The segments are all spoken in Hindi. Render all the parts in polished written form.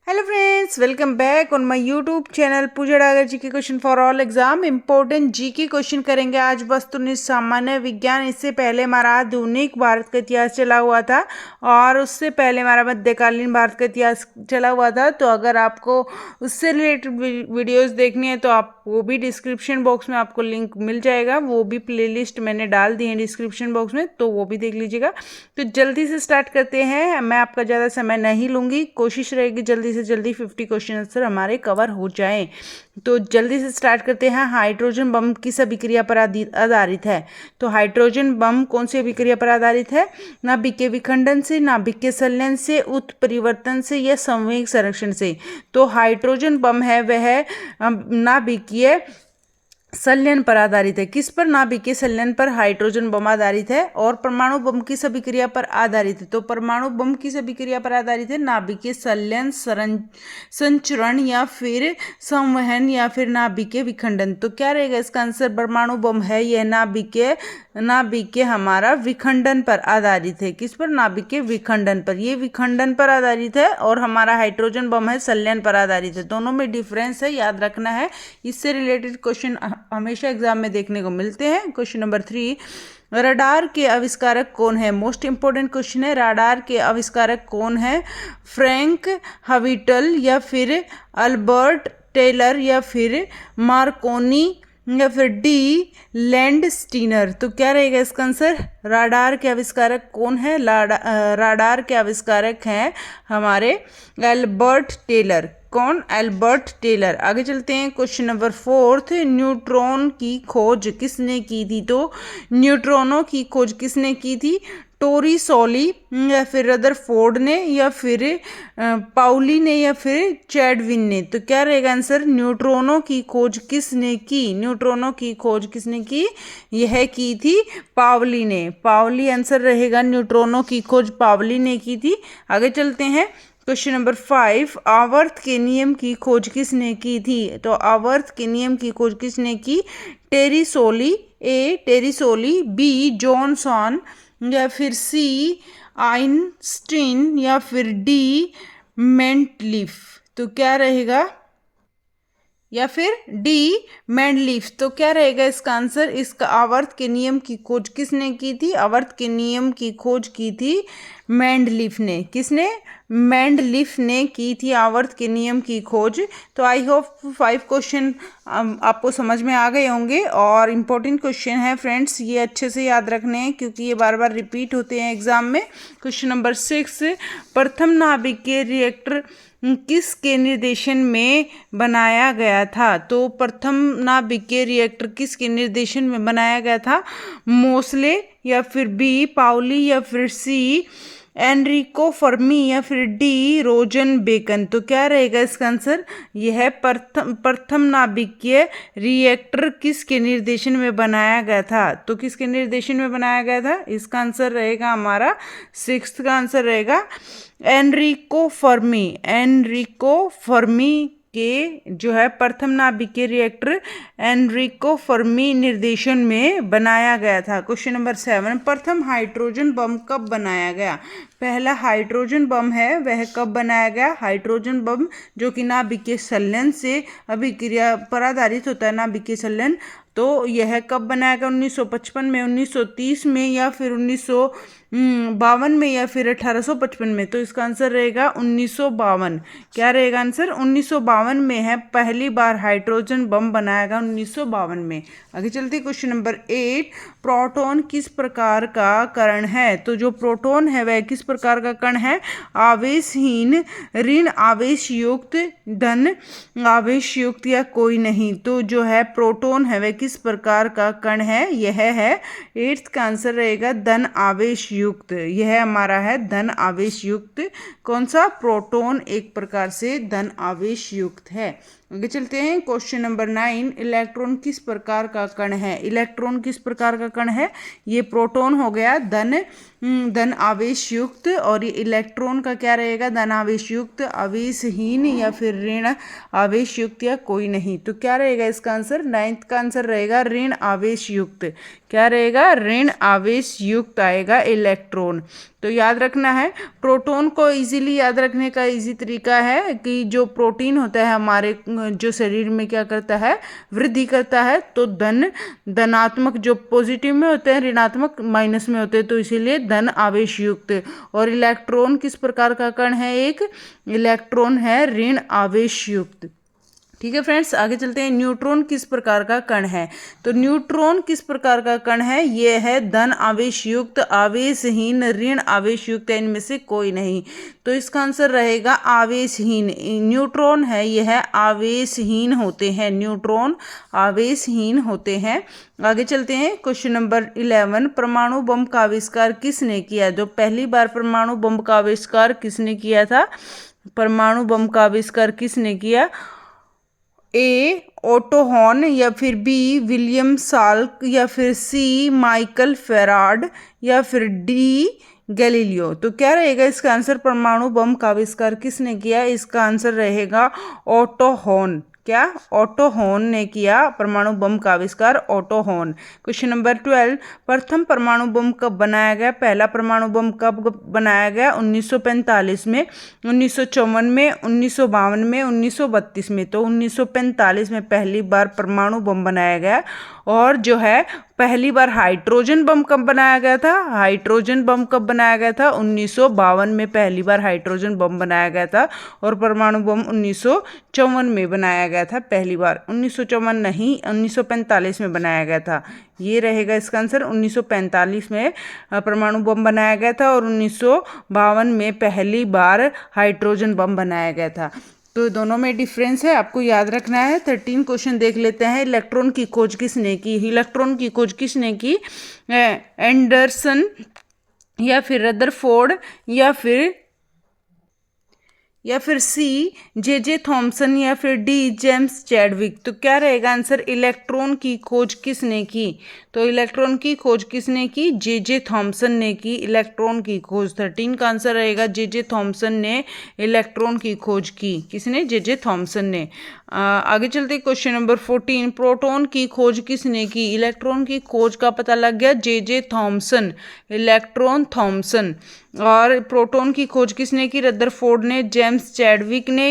Hello friends, welcome back on my YouTube channel Pooja Dagar GK question for all exam. Important GK question करेंगे आज। वस्तुनिष्ठ सामान्य विज्ञान, इससे पहले हमारा आधुनिक भारत का इतिहास चला हुआ था और उससे पहले हमारा मध्यकालीन भारत का इतिहास चला हुआ था। तो अगर आपको उससे रिलेटेड वीडियोस देखनी है तो आप वो भी डिस्क्रिप्शन बॉक्स में आपको लिंक मिल जाएगा। वो भी प्लेलिस्ट मैंने डाल दी है डिस्क्रिप्शन बॉक्स में, तो वो भी देख लीजिएगा। तो जल्दी से स्टार्ट करते हैं। मैं आपका ज़्यादा समय नहीं लूँगी, कोशिश रहेगी जल्दी से जल्दी 50 क्वेश्चन आंसर हमारे कवर हो जाएं। तो जल्दी से स्टार्ट करते हैं। हाइड्रोजन बम किस अभिक्रिया पर आधारित है? तो हाइड्रोजन बम कौन सी अभिक्रिया पर आधारित है? नाभिक के विखंडन से, नाभिक के संलयन से, उत्परिवर्तन से या संवेग संरक्षण से? तो हाइड्रोजन बम है वह नाभिकीय संलयन पर आधारित है। किस पर? नाभिकीय संलयन पर हाइड्रोजन बम आधारित है। और परमाणु बम किस अभिक्रिया पर आधारित है? तो परमाणु बम किस अभिक्रिया पर आधारित है? नाभिकीय संलयन, संचरण या फिर संवहन या फिर नाभिकीय विखंडन। तो क्या रहेगा इसका आंसर? परमाणु बम है यह नाभिकीय हमारा विखंडन पर आधारित है। किस पर? नाभिकीय विखंडन पर। ये विखंडन पर आधारित है और हमारा हाइड्रोजन बम है संलयन पर आधारित है। दोनों में डिफरेंस है, याद रखना है। इससे रिलेटेड क्वेश्चन हमेशा एग्जाम में देखने को मिलते हैं। क्वेश्चन नंबर 3, रडार के आविष्कारक कौन है? मोस्ट इंपोर्टेंट क्वेश्चन है। रडार के आविष्कारक कौन है? फ्रैंक हविटल या फिर अल्बर्ट टेलर या फिर मार्कोनी या फिर डी लैंड स्टीनर? तो क्या रहेगा इसका आंसर? राडार के आविष्कारक कौन है? राडार के आविष्कारक हैं हमारे एल्बर्ट टेलर। कौन? Albert Taylor. आगे चलते हैं। क्वेश्चन नंबर 4, न्यूट्रॉन की खोज किसने की थी? तो न्यूट्रॉनों की खोज किसने की थी? टोरिसोली या फिर रदरफोर्ड ने या फिर पाउली ने या फिर चैडविन ने? तो क्या रहेगा आंसर? न्यूट्रॉनों की खोज किसने की? न्यूट्रॉनों की खोज किसने की? यह की थी पावली ने। पावली आंसर रहेगा। न्यूट्रॉनों की खोज पावली ने की थी। आगे चलते हैं। क्वेश्चन नंबर 5, आवर्त के नियम की खोज किसने की थी? तो आवर्त के नियम की खोज किसने की? टेरिसोली, ए टेरिसोली, बी जॉनसन या फिर सी आइंस्टीन या फिर डी मेंटलिफ? तो क्या रहेगा? या फिर डी मैंडलीफ? तो क्या रहेगा इसका आंसर? इसका आवर्त के नियम की खोज किसने की थी? आवर्त के नियम की खोज की थी मैंडलीफ ने। किसने? मैंडलीफ ने की थी आवर्त के नियम की खोज। तो आई होप 5 क्वेश्चन आपको समझ में आ गए होंगे और इम्पोर्टेंट क्वेश्चन है फ्रेंड्स, ये अच्छे से याद रखने हैं क्योंकि ये बार बार रिपीट होते हैं एग्जाम में। क्वेश्चन नंबर 6, प्रथम नाभिकीय रिएक्टर किसके निर्देशन में बनाया गया था? तो प्रथम नाभिकीय रिएक्टर किसके निर्देशन में बनाया गया था? मोसले या फिर बी पाउली या फिर सी एनरिको फर्मी या फिर डी रोजन बेकन? तो क्या रहेगा इसका आंसर? यह प्रथम नाभिकीय रिएक्टर किसके निर्देशन में बनाया गया था? तो किसके निर्देशन में बनाया गया था? इसका आंसर रहेगा हमारा 6th का आंसर रहेगा एनरिको फर्मी। एनरिको फर्मी के जो है प्रथम नाभिकीय रिएक्टर एनरिको फर्मी निर्देशन में बनाया गया था। क्वेश्चन नंबर 7, प्रथम हाइड्रोजन बम कब बनाया गया? पहला हाइड्रोजन बम है वह कब बनाया गया? हाइड्रोजन बम जो कि नाभिकीय संलयन से अभिक्रिया पर आधारित होता है, नाभिकीय संलयन। तो यह कब बनाया गया? 1955 में, 1930 में या फिर 1952 में या फिर 1855 में? तो इसका आंसर रहेगा 1952। क्या रहेगा आंसर? 1952 में है पहली बार हाइड्रोजन बम बनाया गया, 1952 में। आगे चलते क्वेश्चन नंबर 8, प्रोटॉन किस प्रकार का कण है? तो जो प्रोटॉन है वह किस प्रकार का कण है? आवेशहीन, ऋण आवेश युक्त, धन आवेश युक्त या कोई नहीं? तो जो है प्रोटॉन है वह किस प्रकार का कण है? यह है 8th का आंसर रहेगा धन आवेश युक्त। यह हमारा है धन आवेश युक्त। कौन सा? प्रोटॉन एक प्रकार से धन आवेश युक्त है। आगे चलते हैं। क्वेश्चन नंबर 9, इलेक्ट्रॉन किस प्रकार का कण है? इलेक्ट्रॉन किस प्रकार का कण है? ये प्रोटॉन हो गया धन आवेश युक्त और ये इलेक्ट्रॉन का क्या रहेगा? धन आवेश युक्त, आवेशहीन या फिर ऋण आवेश युक्त या कोई नहीं? तो क्या रहेगा इसका आंसर? 9th का आंसर रहेगा ऋण आवेश युक्त। क्या रहेगा? ऋण आवेश युक्त आएगा इलेक्ट्रॉन। तो याद रखना है। प्रोटोन को इजीली याद रखने का इजी तरीका है कि जो प्रोटीन होता है हमारे जो शरीर में क्या करता है, वृद्धि करता है। तो धनात्मक जो पॉजिटिव में होते हैं, ऋणात्मक माइनस में होते हैं, तो इसीलिए धन आवेश युक्त। और इलेक्ट्रॉन किस प्रकार का कण है? एक इलेक्ट्रॉन है ऋण आवेश युक्त। ठीक है फ्रेंड्स, आगे चलते हैं। न्यूट्रॉन किस प्रकार का कण है? तो न्यूट्रॉन किस प्रकार का कण है? ये है धन आवेश युक्त, आवेशहीन, ऋण आवेश युक्त, इनमें से कोई नहीं। तो इसका आंसर रहेगा आवेशहीन। न्यूट्रॉन है, यह है आवेशहीन होते हैं। न्यूट्रॉन आवेशहीन होते हैं। आगे चलते हैं। क्वेश्चन नंबर 11, परमाणु बम का आविष्कार किसने किया? जो पहली बार परमाणु बम का आविष्कार किसने किया था? परमाणु बम का आविष्कार किसने किया? ए ओटो हॉर्न, या फिर बी विलियम साल्क, या फिर सी माइकल फेराड, या फिर डी गैलीलियो। तो क्या रहेगा इसका आंसर? परमाणु बम का आविष्कार किसने किया? इसका आंसर रहेगा ओटो हॉर्न। क्या? ओटो हॉर्न ने किया परमाणु बम का आविष्कार, ओटो हॉर्न। क्वेश्चन नंबर 12, प्रथम परमाणु बम कब बनाया गया? पहला परमाणु बम कब बनाया गया? 1945 में, 1954 में, 1952 में, 1932 में। तो 1945 में पहली बार परमाणु बम बनाया गया। और जो है पहली बार हाइड्रोजन बम कब बनाया गया था? हाइड्रोजन बम कब बनाया गया था? 1952 में पहली बार हाइड्रोजन बम बनाया गया था। और परमाणु बम 1954 में बनाया गया था पहली बार। 1954 नहीं, 1945 में बनाया गया था। ये रहेगा इसका आंसर। 1945 में परमाणु बम बनाया गया था और 1952 में पहली बार हाइड्रोजन बम बनाया गया था। तो दोनों में डिफरेंस है, आपको याद रखना है। 13 क्वेश्चन देख लेते हैं। इलेक्ट्रॉन की खोज किसने की? इलेक्ट्रॉन की खोज किसने की? एंडरसन, या फिर रदरफोर्ड, या फिर सी जे थॉमसन, या फिर डी जेम्स चैडविक। तो क्या रहेगा आंसर? इलेक्ट्रॉन की खोज किसने की? तो इलेक्ट्रॉन की खोज किसने की? जे थॉमसन ने की इलेक्ट्रॉन की खोज। 13 का आंसर रहेगा जे थॉमसन ने इलेक्ट्रॉन की खोज की। किसने? जे थॉमसन ने। आगे चलते क्वेश्चन नंबर 14, प्रोटॉन की खोज किसने की? इलेक्ट्रॉन की खोज का पता लग गया, जे थॉमसन, इलेक्ट्रॉन थॉमसन। और प्रोटॉन की खोज किसने की? रदरफोर्ड ने, जेम्स चैडविक ने,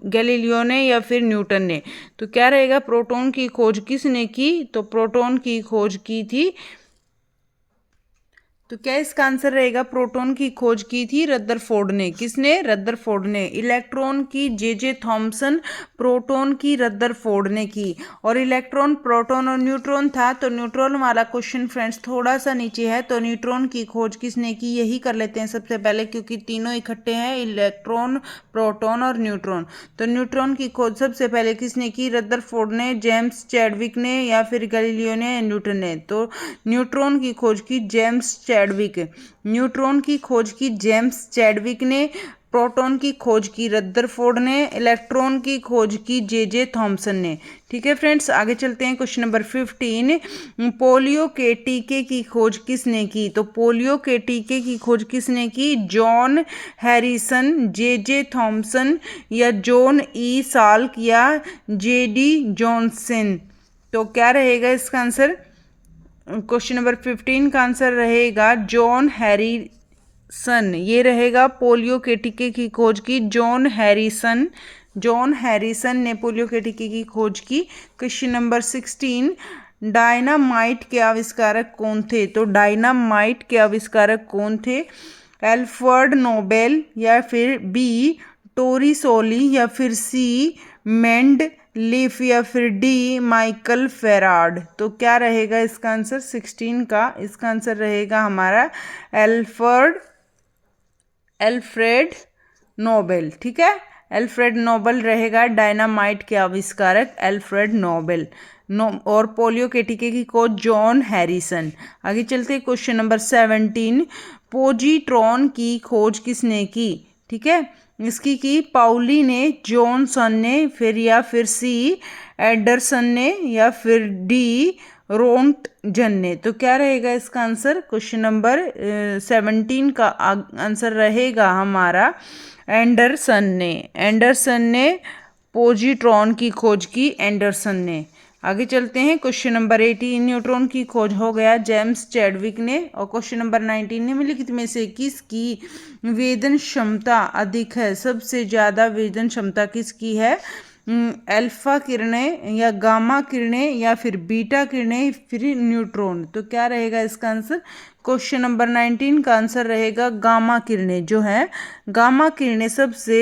गैलीलियो ने, या फिर न्यूटन ने। तो क्या रहेगा? प्रोटॉन की खोज किसने की? तो प्रोटॉन की खोज की थी, तो क्या इसका आंसर रहेगा? प्रोटॉन की खोज की थी रदरफोर्ड ने। किसने? रदरफोर्ड ने। इलेक्ट्रॉन की जे थॉमसन, प्रोटॉन की रदरफोर्ड ने की। और इलेक्ट्रॉन, प्रोटॉन और न्यूट्रॉन था। तो न्यूट्रॉन वाला क्वेश्चन फ्रेंड्स थोड़ा सा नीचे है, तो न्यूट्रॉन की खोज किसने की यही कर लेते हैं सबसे पहले, क्योंकि तीनों इकट्ठे हैं, इलेक्ट्रॉन, प्रोटॉन और न्यूट्रॉन। तो न्यूट्रॉन की खोज सबसे पहले किसने की? रदरफोर्ड ने, जेम्स चैडविक ने, या फिर गैलीलियो ने, न्यूटन ने। तो न्यूट्रॉन की खोज की जेम्स चैडविक। न्यूट्रॉन की खोज की जेम्स चैडविक ने, प्रोटॉन की खोज की रदरफोर्ड ने, इलेक्ट्रॉन की खोज की जे थॉमसन ने। ठीक है फ्रेंड्स, आगे चलते हैं। क्वेश्चन नंबर 15, पोलियो के टीके की खोज किसने की? तो पोलियो के टीके की खोज किसने की? जॉन हैरिसन, जे थॉमसन, या जॉन ई साल्क, या जे जॉनसन। तो क्या रहेगा इसका आंसर? क्वेश्चन नंबर 15 का आंसर रहेगा जॉन हैरिसन। ये रहेगा पोलियो के टीके की खोज की जॉन हैरिसन। जॉन हैरिसन ने पोलियो के टीके की खोज की। क्वेश्चन नंबर 16, डायनामाइट के आविष्कारक कौन थे? तो डायनामाइट के आविष्कारक कौन थे? एल्फ्रेड नोबेल, या फिर बी टोरिसोली, या फिर सी मेंडलीफ, या फिर डी माइकल फेराड। तो क्या रहेगा इसका आंसर 16 का? इसका आंसर रहेगा हमारा एल्फ्रेड नोबेल। ठीक है, एल्फ्रेड नोबेल रहेगा डायनामाइट के आविष्कारक, एल्फ्रेड नोबेल। और पोलियो के टीके की खोज जॉन हैरिसन। आगे चलते क्वेश्चन नंबर 17, पोजीट्रॉन की खोज किसने की? ठीक है, इसकी की पाउली ने, जॉनसन ने, फिर सी एंडरसन ने, या फिर डी रोंटजन ने। तो क्या रहेगा इसका आंसर? क्वेश्चन नंबर 17 का आंसर रहेगा हमारा एंडरसन ने। एंडरसन ने पोजीट्रॉन की खोज की, एंडरसन ने। आगे चलते हैं। क्वेश्चन नंबर 18, न्यूट्रॉन की खोज हो गया जेम्स चैडविक ने। और क्वेश्चन नंबर 19, निम्नलिखित में से किसकी वेदन क्षमता अधिक है? सबसे ज़्यादा वेदन क्षमता किसकी है? अल्फा किरणें या गामा किरणें या फिर बीटा किरणें फिर न्यूट्रॉन। तो क्या रहेगा इसका आंसर? क्वेश्चन नंबर 19 का आंसर रहेगा गामा किरणें जो है। गामा किरणें सबसे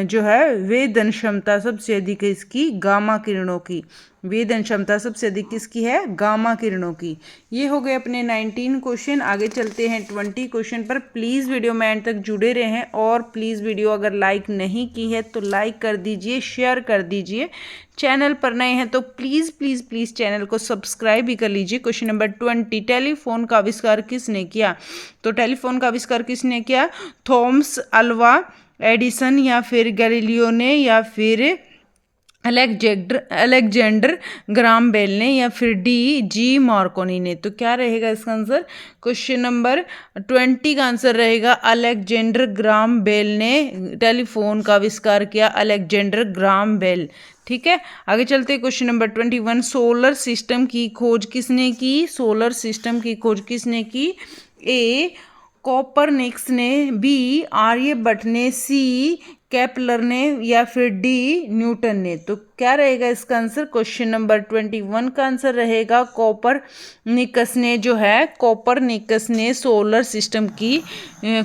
जो है वेदन क्षमता सबसे अधिक है इसकी गामा किरणों की। वेदन क्षमता सबसे अधिक किसकी है? गामा किरणों की। ये हो गए अपने 19 क्वेश्चन। आगे चलते हैं 20 क्वेश्चन पर। प्लीज़ वीडियो में एंड तक जुड़े रहें और प्लीज़ वीडियो अगर लाइक नहीं की है तो लाइक कर दीजिए, शेयर कर दीजिए। चैनल पर नए हैं तो प्लीज़ प्लीज़ प्लीज़ चैनल को सब्सक्राइब भी कर लीजिए। क्वेश्चन नंबर 20, टेलीफोन का आविष्कार किसने किया? तो टेलीफोन का आविष्कार किसने किया? थॉमस अल्वा एडिसन या फिर गैलीलियो ने या फिर अलेक्जेंडर ग्राम बेल ने या फिर जी मार्कोनी ने। तो क्या रहेगा इसका आंसर? क्वेश्चन नंबर 20 का आंसर रहेगा अलेक्जेंडर ग्राम बेल ने टेलीफोन का आविष्कार किया। Alexander Graham Bell. ठीक है, आगे चलते क्वेश्चन नंबर 21, सोलर सिस्टम की खोज किसने की? सोलर सिस्टम की खोज किसने की? ए कोपरनिकस ने, बी आर्यभट्ट ने, सी केपलर ने या फिर डी न्यूटन ने। तो क्या रहेगा इसका आंसर? क्वेश्चन नंबर 21 का आंसर रहेगा कोपरनिकस ने जो है, कोपरनिकस ने सोलर सिस्टम की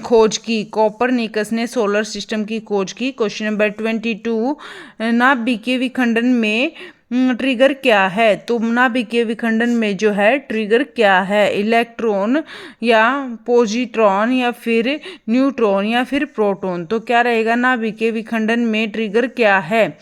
खोज की। कोपरनिकस ने सोलर सिस्टम की खोज की। क्वेश्चन नंबर 22, नाभिकीय विखंडन में ट्रिगर क्या है? तो नाभिकीय विखंडन में जो है ट्रिगर क्या है? इलेक्ट्रॉन या पॉजिट्रॉन या फिर न्यूट्रॉन या फिर प्रोटॉन। तो क्या रहेगा नाभिकीय विखंडन में ट्रिगर क्या है?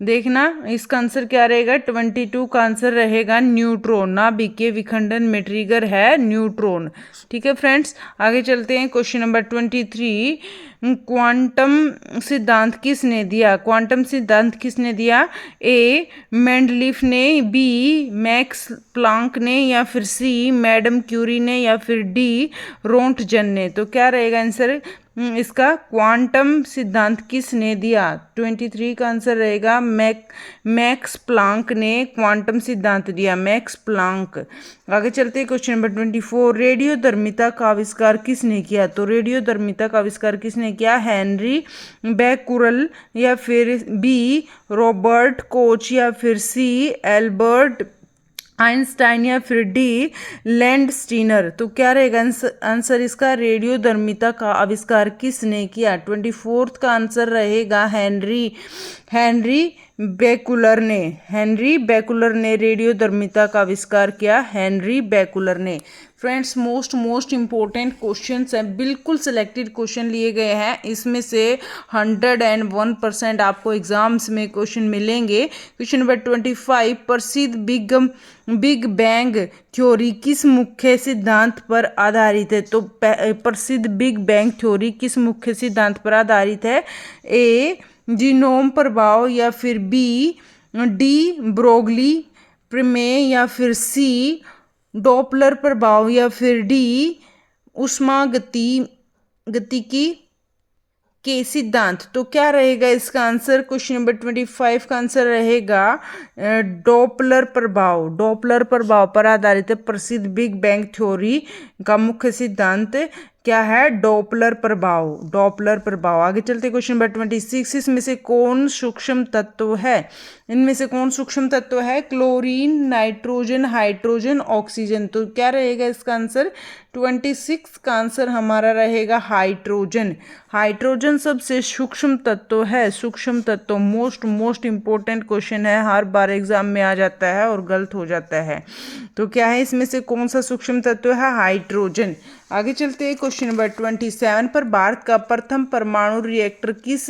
देखना इसका आंसर क्या रहेगा? 22 का आंसर रहेगा न्यूट्रॉन। नाभिकीय विखंडन में ट्रिगर है न्यूट्रॉन। ठीक है फ्रेंड्स, आगे चलते हैं। क्वेश्चन नंबर 23, क्वांटम सिद्धांत किसने दिया? क्वांटम सिद्धांत किसने दिया? ए मेंडलीफ ने, बी मैक्स प्लांक ने या फिर सी मैडम क्यूरी ने या फिर डी रोंटजन ने। तो क्या रहेगा आंसर इसका? क्वांटम सिद्धांत किसने दिया? 23 का आंसर रहेगा मैक्स प्लांक ने क्वांटम सिद्धांत दिया, मैक्स प्लांक। आगे चलते हैं क्वेश्चन नंबर 24, रेडियोधर्मिता का आविष्कार किसने किया? तो रेडियोधर्मिता का आविष्कार किसने किया? हेनरी बैकुरल या फिर बी रॉबर्ट कोच या फिर सी एल्बर्ट आइंस्टाइन या फिर डी लैंडस्टीनर। तो क्या रहेगा आंसर इसका? रेडियोधर्मिता का आविष्कार किसने किया? 24 का आंसर रहेगा हेनरी बैकुलर ने। हेनरी बैकुलर ने रेडियोधर्मिता का आविष्कार किया, हेनरी बैकुलर ने। फ्रेंड्स, मोस्ट इम्पोर्टेंट क्वेश्चंस हैं, बिल्कुल सिलेक्टेड क्वेश्चन लिए गए हैं। इसमें से 101% आपको एग्जाम्स में क्वेश्चन मिलेंगे। क्वेश्चन नंबर 25, प्रसिद्ध बिग बैंग थ्योरी किस मुख्य सिद्धांत पर आधारित है? तो प्रसिद्ध बिग बैंग थ्योरी किस मुख्य सिद्धांत पर आधारित है? ए जीनोम प्रभाव या फिर बी डी ब्रोगली प्रमेय या फिर सी डॉपलर प्रभाव या फिर डी ऊष्मागतिकी के सिद्धांत। तो क्या रहेगा इसका आंसर? क्वेश्चन नंबर 25 का आंसर रहेगा डॉपलर प्रभाव। डॉपलर प्रभाव पर आधारित प्रसिद्ध बिग बैंग थ्योरी का मुख्य सिद्धांत क्या है? डॉपलर प्रभाव। डॉपलर प्रभाव। आगे चलते क्वेश्चन नंबर 26, इसमें से कौन सूक्ष्म तत्व है? इनमें से कौन सूक्ष्म तत्व है? Chlorine, nitrogen, hydrogen, oxygen. तो क्या रहेगा इसका आंसर? 26 का आंसर हमारा रहेगा हाइड्रोजन। हाइड्रोजन सबसे सूक्ष्म तत्व है। सूक्ष्म तत्व मोस्ट इंपॉर्टेंट क्वेश्चन है, हर बार एग्जाम में आ जाता है और गलत हो जाता है। तो क्या है इसमें से कौन सा सूक्ष्म तत्व है? हाइड्रोजन। आगे चलते हैं क्वेश्चन नंबर 27 पर, भारत का प्रथम परमाणु रिएक्टर किस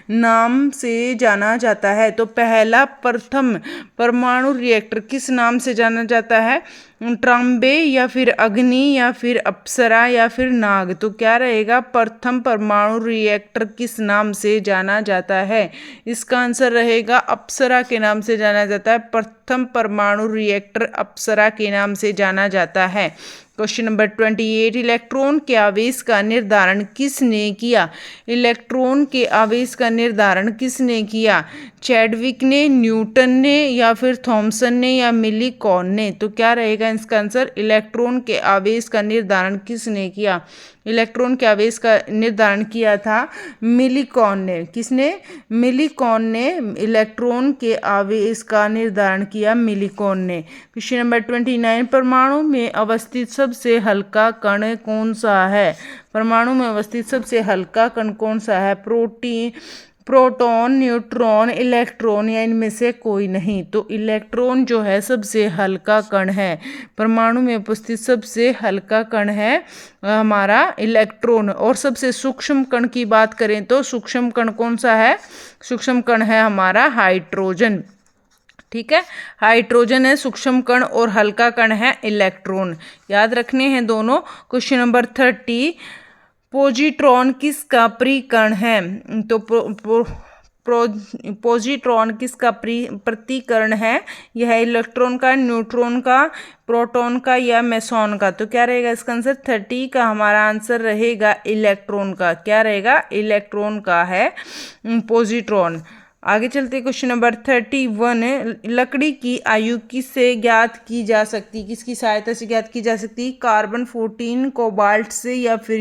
नाम से जाना जाता है? तो पहला प्रथम परमाणु रिएक्टर किस नाम से जाना जाता है? ट्रांबे या फिर अग्नि या फिर अप्सरा या फिर नाग। तो क्या रहेगा, प्रथम परमाणु रिएक्टर किस नाम से जाना जाता है? इसका आंसर रहेगा अप्सरा के नाम से जाना जाता है। प्रथम परमाणु रिएक्टर अप्सरा के नाम से जाना जाता है। क्वेश्चन नंबर 28, इलेक्ट्रॉन के आवेश का निर्धारण किसने किया? इलेक्ट्रॉन के आवेश का निर्धारण किसने किया? चैडविक ने, न्यूटन ने या फिर थॉमसन ने या मिलीकॉन ने? तो क्या रहेगा इसका आंसर, इलेक्ट्रॉन के आवेश का निर्धारण किसने किया? इलेक्ट्रॉन के आवेश का निर्धारण किया था मिलीकॉन ने। किसने? मिलीकॉन ने इलेक्ट्रॉन के आवेश का निर्धारण किया, मिलीकॉन ने। क्वेश्चन नंबर 29, परमाणु में अवस्थित सबसे हल्का कण कौन सा है? परमाणु में अवस्थित सबसे हल्का कण कौन सा है? प्रोटॉन, न्यूट्रॉन, इलेक्ट्रॉन या इनमें से कोई नहीं? तो इलेक्ट्रॉन जो है सबसे हल्का कण है। परमाणु में उपस्थित सबसे हल्का कण है हमारा इलेक्ट्रॉन। और सबसे सूक्ष्म कण की बात करें तो सूक्ष्म कण कौन सा है? सूक्ष्म कण है हमारा हाइड्रोजन। ठीक है, हाइड्रोजन है सूक्ष्म कण और हल्का कण है इलेक्ट्रॉन। याद रखने हैं दोनों। क्वेश्चन नंबर 30, पोजिट्रॉन किसका परिकण है? तो पोजिट्रॉन किसका प्रतिकरण है? यह इलेक्ट्रॉन का, न्यूट्रॉन का, प्रोटॉन का या मेसॉन का? तो क्या रहेगा इसका आंसर, 30 का हमारा आंसर रहेगा इलेक्ट्रॉन का। क्या रहेगा? इलेक्ट्रॉन का है पोजिट्रॉन। आगे चलते क्वेश्चन नंबर 31, लकड़ी की आयु किससे ज्ञात की जा सकती? किसकी सहायता से ज्ञात की जा सकती? कार्बन 14, कोबाल्ट से या फिर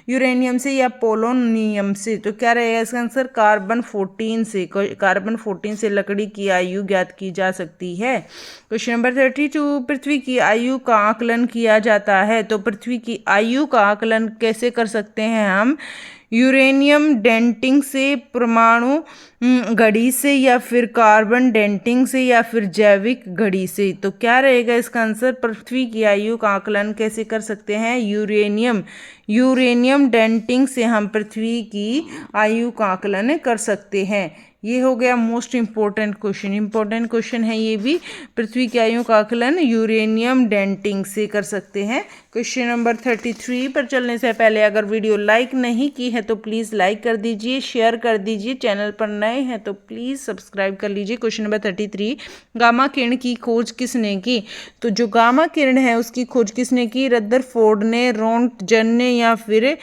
यूरेनियम से या पोलोनियम से? तो क्या रहेगा इसका आंसर, कार्बन 14 से। कार्बन 14 से लकड़ी की आयु ज्ञात की जा सकती है। क्वेश्चन नंबर 32, पृथ्वी की आयु का आकलन किया जाता है। तो पृथ्वी की आयु का आकलन कैसे कर सकते हैं हम? यूरेनियम डेटिंग से, परमाणु घड़ी से या फिर कार्बन डेटिंग से या फिर जैविक घड़ी से? तो क्या रहेगा इसका आंसर, पृथ्वी की आयु का आकलन कैसे कर सकते हैं? यूरेनियम डेटिंग से हम पृथ्वी की आयु का आकलन कर सकते हैं। ये हो गया मोस्ट इंपॉर्टेंट क्वेश्चन है ये भी। पृथ्वी की आयु का आकलन यूरेनियम डेटिंग से कर सकते हैं। क्वेश्चन नंबर 33 पर चलने से पहले अगर वीडियो लाइक नहीं की है तो प्लीज़ लाइक कर दीजिए, शेयर कर दीजिए। चैनल पर नए हैं तो प्लीज़ सब्सक्राइब कर लीजिए। क्वेश्चन नंबर 33, गामा किरण की खोज किसने की? तो जो गामा किरण है उसकी खोज किसने की? रदरफोर्ड ने, रोंटगन ने या फिर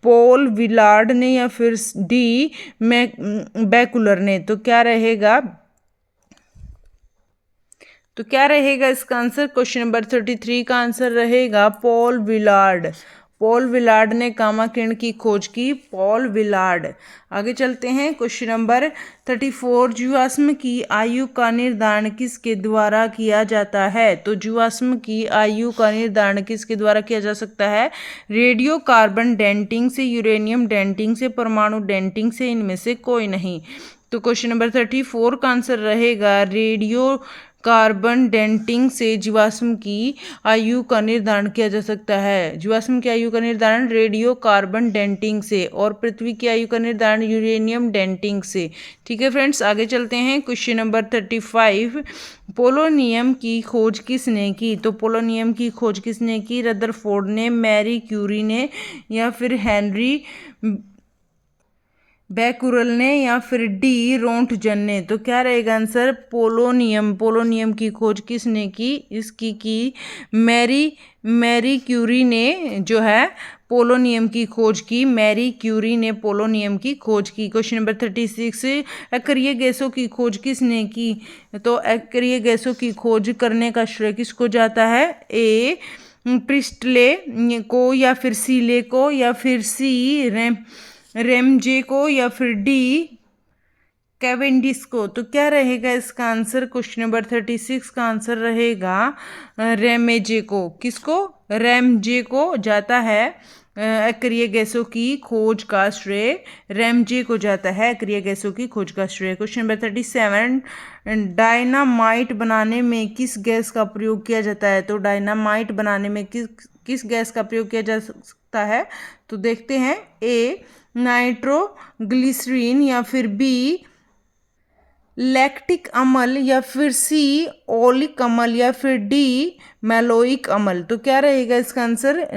पॉल विलार्ड ने या फिर डी बेकुलर ने? तो क्या रहेगा इसका आंसर, क्वेश्चन नंबर 33 का आंसर रहेगा पॉल विलार्ड। पॉल विलार्ड ने गामा किरण की खोज की, पॉल विलार्ड। आगे चलते हैं क्वेश्चन नंबर 34, जीवाश्म की आयु का निर्धारण किसके द्वारा किया जाता है? तो जीवाश्म की आयु का निर्धारण किसके द्वारा किया जा सकता है? रेडियो कार्बन डेटिंग से, यूरेनियम डेटिंग से, परमाणु डेटिंग से, इनमें से कोई नहीं? तो क्वेश्चन नंबर 34 का आंसर रहेगा रेडियो कार्बन डेटिंग से जीवाश्म की आयु का निर्धारण किया जा सकता है। जीवाश्म की आयु का निर्धारण रेडियो कार्बन डेटिंग से और पृथ्वी की आयु का निर्धारण यूरेनियम डेटिंग से। ठीक है फ्रेंड्स, आगे चलते हैं क्वेश्चन नंबर 35, पोलोनियम की खोज किसने की? तो पोलोनियम की खोज किसने की? रदरफोर्ड ने, मैरी क्यूरी ने या फिर हेनरी बेकुरल ने या फिर डी रोंटगन ने? तो क्या रहेगा आंसर, पोलोनियम की खोज किसने की? इसकी की मैरी क्यूरी ने जो है पोलोनियम की खोज की। मैरी क्यूरी ने पोलोनियम की खोज की। क्वेश्चन नंबर 36, अक्रिय गैसों की खोज किसने की? तो अक्रिय गैसों की खोज करने का श्रेय किसको जाता है? ए प्रिस्टले को या फिर सीले को या फिर सी रेमजे को या फिर डी कैवेंडिश को? तो क्या रहेगा इसका आंसर, क्वेश्चन नंबर 36 का आंसर रहेगा रेमजे को। किसको? रेमजे को जाता है अक्रिय गैसों की खोज का श्रेय रेमजे को जाता है। अक्रिय गैसों की खोज का श्रेय। क्वेश्चन नंबर 37, डायनामाइट बनाने में किस गैस का प्रयोग किया जाता है? तो डायनामाइट बनाने में किस गैस का प्रयोग किया जा सकता है? तो देखते हैं, ए नाइट्रोग्लिसरीन या फिर बी लैक्टिक अम्ल या फिर सी ओलिक अम्ल या फिर डी मैलोइक अम्ल। तो क्या रहेगा इसका आंसर?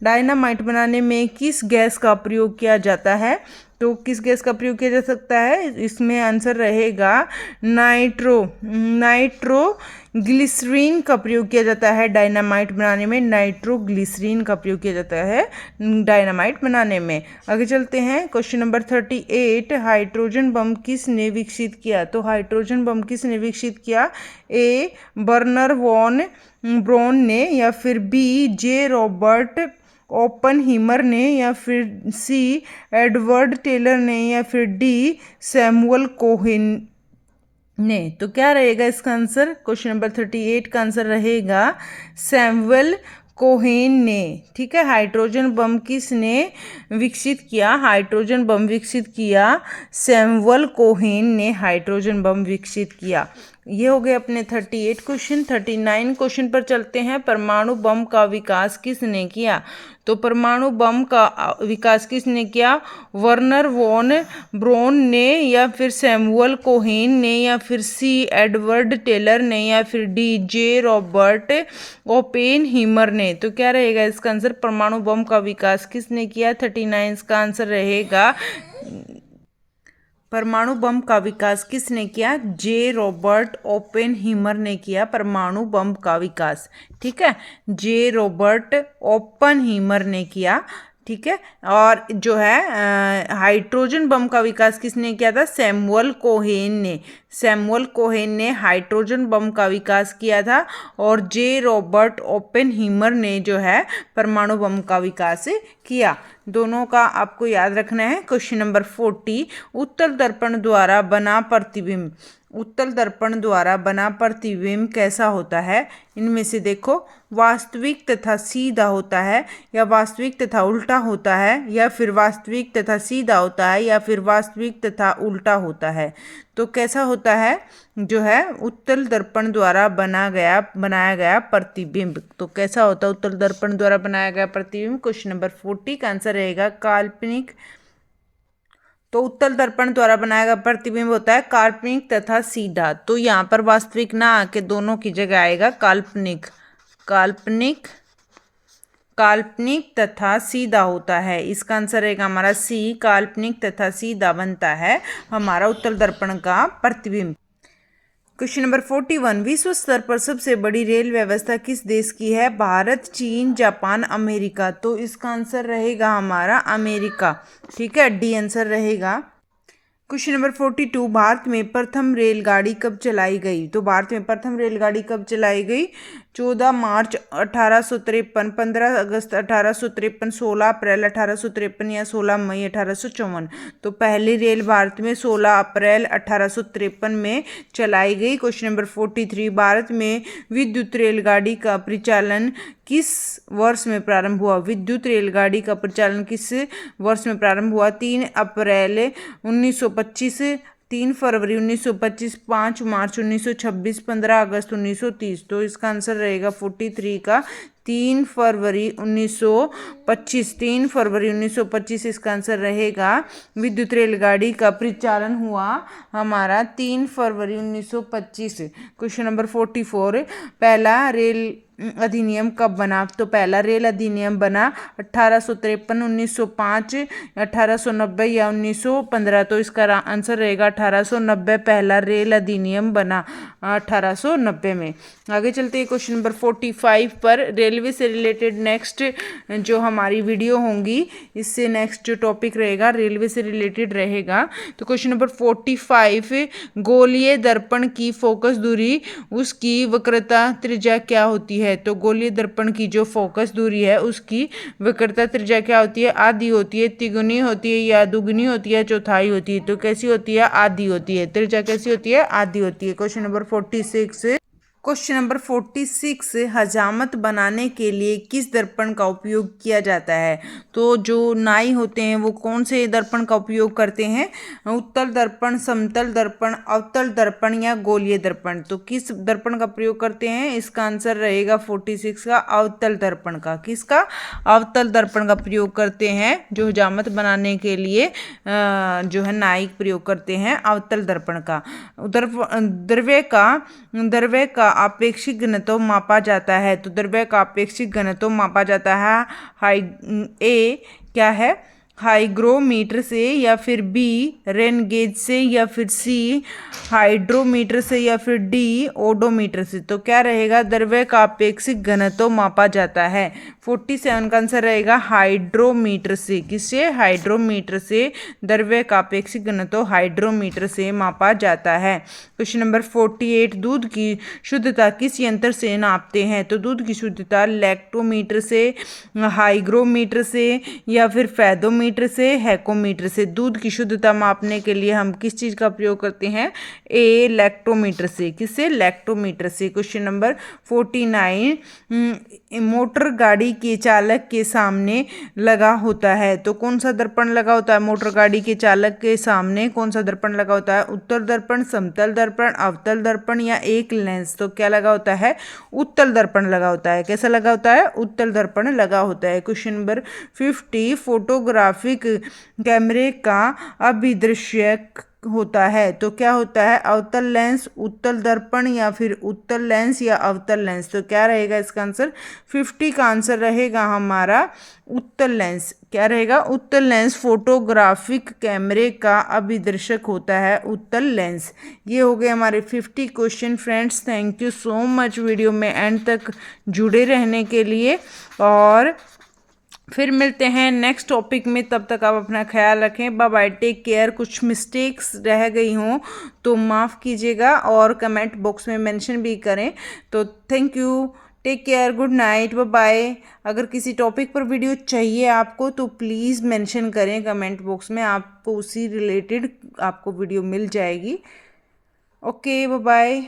डायनामाइट बनाने में किस गैस का प्रयोग किया जाता है? तो किस गैस का प्रयोग किया जा सकता है? इसमें आंसर रहेगा नाइट्रोग्लिसरीन का प्रयोग किया जाता है डायनामाइट बनाने में। नाइट्रोग्लिसरीन का प्रयोग किया जाता है डायनामाइट बनाने में। आगे चलते हैं, क्वेश्चन नंबर 38, हाइड्रोजन बम किसने विकसित किया? तो हाइड्रोजन बम किसने विकसित किया? ए बर्नर वॉन ब्राउन ने, या फिर बी जे रॉबर्ट ओपनहीमर ने, या फिर सी एडवर्ड टेलर ने, या फिर डी सैमुअल कोहेन ने। तो क्या रहेगा इसका आंसर? क्वेश्चन नंबर 38 का आंसर रहेगा सैमुअल कोहेन ने। ठीक है, हाइड्रोजन बम किसने विकसित किया? हाइड्रोजन बम विकसित किया सैमुअल कोहेन ने हाइड्रोजन बम विकसित किया। ये हो गए अपने 38 क्वेश्चन। 39 क्वेश्चन पर चलते हैं, परमाणु बम का विकास किसने किया? तो परमाणु बम का विकास किसने किया? वर्नर वॉन ब्राउन ने, या फिर सैमुअल कोहेन ने, या फिर सी एडवर्ड टेलर ने, या फिर डी जे रॉबर्ट ओपेनहीमर ने। तो क्या रहेगा इसका आंसर? परमाणु बम का विकास किसने किया? 39 का आंसर रहेगा परमाणु बम का विकास किसने किया? जे रॉबर्ट ओपेनहीमर ने किया परमाणु बम का विकास। ठीक है, जे रॉबर्ट ओपेनहीमर ने किया। ठीक है, और जो है हाइड्रोजन बम का विकास किसने किया था? सैमुअल कोहेन ने। सैमुअल कोहेन ने हाइड्रोजन बम का विकास किया था, और जे रॉबर्ट ओपेनहीमर ने जो है परमाणु बम का विकास किया। दोनों का आपको याद रखना है। क्वेश्चन नंबर 40, उत्तल दर्पण द्वारा बना प्रतिबिंब। उत्तल दर्पण द्वारा बना प्रतिबिंब कैसा होता है? इनमें से देखो, वास्तविक तथा सीधा होता है, या वास्तविक तथा उल्टा होता है, या फिर वास्तविक तथा सीधा होता है, या फिर वास्तविक तथा उल्टा होता है। तो कैसा होता है जो है उत्तल दर्पण द्वारा बनाया गया प्रतिबिंब? तो कैसा होता है उत्तल दर्पण द्वारा बनाया गया प्रतिबिंब? क्वेश्चन नंबर 40 का आंसर रहेगा काल्पनिक। तो उत्तल दर्पण द्वारा बनाया गया प्रतिबिंब होता है काल्पनिक तथा सीधा। तो यहाँ पर वास्तविक ना आके दोनों की जगह आएगा काल्पनिक। काल्पनिक काल्पनिक तथा सीधा होता है। इसका आंसर रहेगा हमारा सी, काल्पनिक तथा सीधा बनता है हमारा उत्तल दर्पण का प्रतिबिंब। क्वेश्चन नंबर 41, विश्व स्तर पर सबसे बड़ी रेल व्यवस्था किस देश की है? भारत, चीन, जापान, अमेरिका। तो इसका आंसर रहेगा हमारा अमेरिका। ठीक है, डी आंसर रहेगा। क्वेश्चन नंबर 42, भारत में प्रथम रेलगाड़ी कब चलाई गई? तो भारत में प्रथम रेलगाड़ी कब चलाई गई? 14 मार्च 1853, 15 अगस्त 1853, 16 अप्रैल 1853, या 16 मई 1854। तो पहली रेल भारत में 16 अप्रैल 1853 में चलाई गई। क्वेश्चन नंबर 43, भारत में विद्युत रेलगाड़ी का परिचालन किस वर्ष में प्रारंभ हुआ? विद्युत रेलगाड़ी का परिचालन किस वर्ष में प्रारंभ हुआ? 3 अप्रैल 1925, 3 फरवरी 1925, 5 मार्च 1926, 15 अगस्त 1930। तो इसका आंसर रहेगा 43 का 3 फरवरी 1925। 3 फरवरी 1925 इसका आंसर रहेगा। विद्युत रेलगाड़ी का परिचालन हुआ हमारा 3 फरवरी 1925। क्वेश्चन नंबर 44, पहला रेल अधिनियम कब बना? तो पहला रेल अधिनियम बना 1853, 1905, 1890 या 1915। तो इसका आंसर रहेगा 1890। पहला रेल अधिनियम बना 1890 में। आगे चलते हैं क्वेश्चन नंबर 45 पर। रेलवे से रिलेटेड नेक्स्ट जो हमारी वीडियो होंगी, इससे नेक्स्ट जो टॉपिक रहेगा रेलवे से रिलेटेड रहेगा। तो क्वेश्चन नंबर 45, गोलीय दर्पण की फोकस दूरी उसकी वक्रता त्रिज्या क्या होती है? तो गोलीय दर्पण की जो फोकस दूरी है उसकी वक्रता त्रिज्या क्या होती है? आधी होती है, तिगुनी होती है, या दुगुनी होती है, चौथाई होती है। तो कैसी होती है? आधी होती है। त्रिज्या कैसी होती है? आधी होती है। क्वेश्चन नंबर 46, क्वेश्चन नंबर 46, हजामत बनाने के लिए किस दर्पण का उपयोग किया जाता है। तो जो नाई होते हैं वो कौन से दर्पण का उपयोग करते हैं, उत्तल दर्पण, समतल दर्पण, अवतल दर्पण या गोलीय दर्पण। तो किस दर्पण का प्रयोग करते हैं, इसका आंसर रहेगा 46 का अवतल दर्पण का। किसका, अवतल दर्पण का प्रयोग करते हैं जो हजामत बनाने के लिए जो है नाई प्रयोग करते हैं अवतल दर्पण का। द्रव्य का आपेक्षिक घनत्व मापा जाता है। तो द्रव्य का आपेक्षिक घनत्व मापा जाता है क्या है, हाइग्रोमीटर से, या फिर बी रेन गेज से, या फिर सी हाइड्रोमीटर से, या फिर डी ओडोमीटर से। तो क्या रहेगा, द्रव्य का आपेक्षिक घनत्व मापा जाता है। 47 का आंसर रहेगा हाइड्रोमीटर से। किससे, हाइड्रोमीटर से द्रव्य का आपेक्षिक घनत्व हाइड्रोमीटर से मापा जाता है। क्वेश्चन नंबर 48, दूध की शुद्धता किस यंत्र से नापते हैं। तो दूध की शुद्धता लैक्टोमीटर से, हाइग्रोमीटर से, या फिर फैदोमीटर से, हैकोमीटर से। दूध की शुद्धता मापने के लिए हम किस चीज़ का प्रयोग करते हैं, ए लैक्टोमीटर से। किससे, लैक्टोमीटर से। क्वेश्चन नंबर 49, मोटर गाड़ी के चालक के सामने लगा होता है। तो कौन सा दर्पण लगा होता है, मोटर गाड़ी के चालक के सामने कौन सा दर्पण लगा होता है, उत्तल दर्पण, समतल दर्पण, अवतल दर्पण या एक लेंस। तो क्या लगा होता है, उत्तल दर्पण लगा होता है। कैसा लगा होता है, उत्तल दर्पण लगा होता है। क्वेश्चन नंबर 50, फोटोग्राफिक कैमरे का अभिदृश्य होता है। तो क्या होता है, अवतल लेंस, उत्तल दर्पण, या फिर उत्तल लेंस या अवतल लेंस। तो क्या रहेगा इसका आंसर, 50 का आंसर रहेगा हमारा उत्तल लेंस। क्या रहेगा, उत्तल लेंस फोटोग्राफिक कैमरे का अभिदर्शक होता है, उत्तल लेंस। ये हो गए हमारे 50 question friends. Thank you so much video में एंड तक जुड़े रहने के लिए, और फिर मिलते हैं नेक्स्ट टॉपिक में। तब तक आप अपना ख्याल रखें। Bye bye, take care. कुछ मिस्टेक्स रह गई हों तो माफ़ कीजिएगा और कमेंट बॉक्स में मेंशन भी करें। तो thank you, take care, good night, bye bye. अगर किसी टॉपिक पर वीडियो चाहिए आपको तो प्लीज़ मेंशन करें कमेंट बॉक्स में, आपको उसी रिलेटेड आपको वीडियो मिल जाएगी। Okay, bye bye.